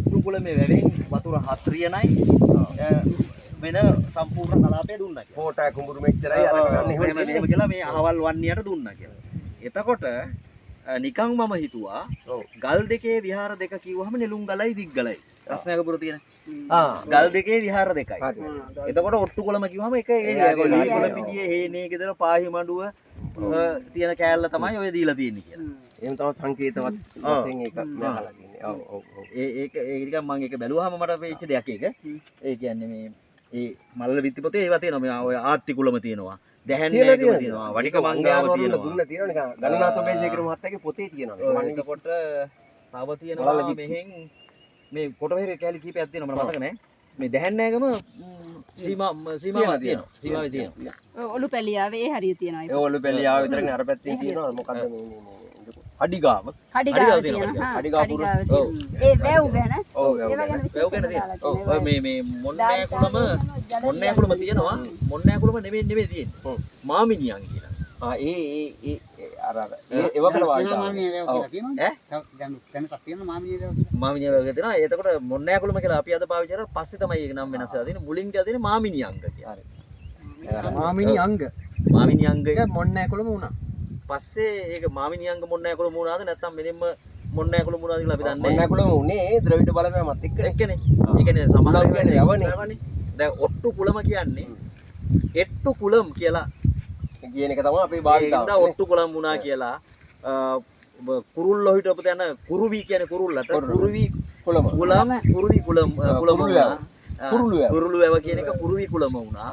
ඔට්ටු කුලමේ වැවෙන් වතුර 4යි වෙන සම්පූර්ණ කලාපය දුන්නා කියලා. හෝටා කුඹුරු මෙච්චරයි අර ගන්න එහෙම කියලා මේ අහවල් වන්නේට දුන්නා කියලා. එතකොට නිකන් මම හිතුවා ගල් දෙකේ විහාර දෙක කිව්වහම නෙළුම් ගලයි දිග් ගලයි. ප්‍රශ්නයක පුර තියෙන. ගල් දෙකේ විහාර දෙකයි. එතකොට ඔට්ටු කොළම කිව්වම එක ඒ කොළ පිටියේ හේනේ ගෙදර පාහි මඬුව තියෙන කෑල්ල තමයි ඔය දීලා තියෙන්නේ කියලා. එහෙම තමයි සංකේතවත් වශයෙන් ඒක මෙහලා තියෙන්නේ. ඔව් ඔව් ඔව්. ඒක නිකන් මම ඒක බැලුවාම මට වෙච්ච දෙයක් ඒක. ඒ කියන්නේ මේ ඒ මල්ල විත්තිපොතේ ඒවා තියෙනවා. මේ ඔය ආත්ති කුලම තියෙනවා. දැහැන්නේකම තියෙනවා. වඩික මංගාව තියෙනවා. දුන්න තියෙනවා නිකන් ගණනාත බේසේකර මහත්තයාගේ පොතේ තියෙනවා. මම එතකොට තව තියෙනවා මෙහෙන් මේ කොටවැරේ කැලි කීපයක් තියෙනවා මට මතක නැහැ. මේ දැහැන්නේකම සීමාවක් තියෙනවා. සීමාවේ තියෙනවා. ඔලු පැලියාවේ ඒ හරිය තියෙනවා. ඒ ඔලු පැලියාව විතරනේ අර පැත්තේ තියෙනවා. මොකද්ද මේ අඩිගාව. හඩිගාව තියෙනවා. අඩිගාව පුරු. ඔව්. ඒ වැව් ගැන. ඔව් වැව් ගැන තියෙනවා. ඔව් මේ මොන්නෑ කුලම තියෙනවා. මොන්නෑ කුලම නෙමෙයි තියෙන්නේ. මාමිනියන් කියලා. ඒ අර ඒව කියලා වායිදා. මාමිනිය වගේ තියෙනවා. එතකොට මොන්නෑ කුලම කියලා අපි අද පාවිච්චි කරලා පස්සේ තමයි ඒක නම් වෙනස් වෙලා තියෙන්නේ. මුලින් කියලා තියෙන්නේ මාමිනියංග කියලා. මාමිනියංග. මාමිනියංග ඒක මොන්නෑ කුලම වුණා. පස්සේ ඒක මාමිනියංග මොන්නෑ කුලම වුණාද නැත්නම් මෙලින්ම මොන්නෑ කුලම වුණාද කියලා අපි දන්නේ නැහැ. මොන්නෑ කුලම උනේ ද්‍රවිඩ බලපෑමත් එක්කනේ. ඒ කියන්නේ සමහර කියන්නේ යවනේ. දැන් ඔට්ටු කුලම කියන්නේ එට්ටු කුලම් කියලා කියන එක තමයි අපි භාවිතාව. ඒකද ඔට්ටු කුලම් වුණා කියලා කුරුල්ලෝ හිටපු තැන කුරුවි කියන්නේ කුරුල්ලට කුරුවි කුලම කුරුවි කුලම් වුණා. කුරුළු වැව කියන එක කුරුවි කුලම වුණා.